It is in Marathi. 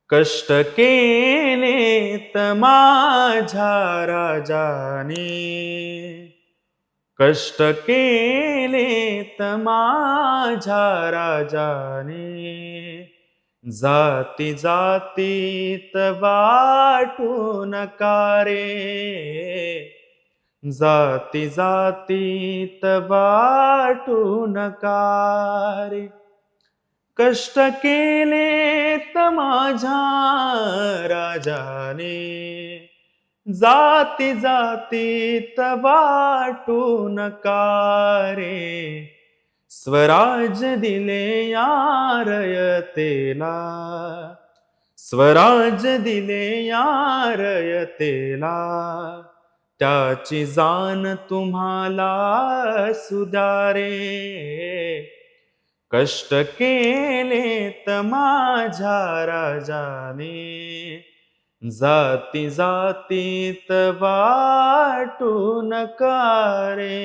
कष्ट केलेत माझ्या राजाने, कष्ट केलेत माझ्या राजाने, जाती जातीत वाटू नका रे, जाती जातीत वाटू नका रे. कष्ट केलेत माझ्या राजाने, जाती जातीत वाटू नका रे. स्वराज दिले या रयतेला, स्वराज दिले या रयतेला, त्याची जाण तुम्हाला सुद्या रे. कष्ट केलेत माझ्या राजाने, जाती जातीत वाटू नका रे.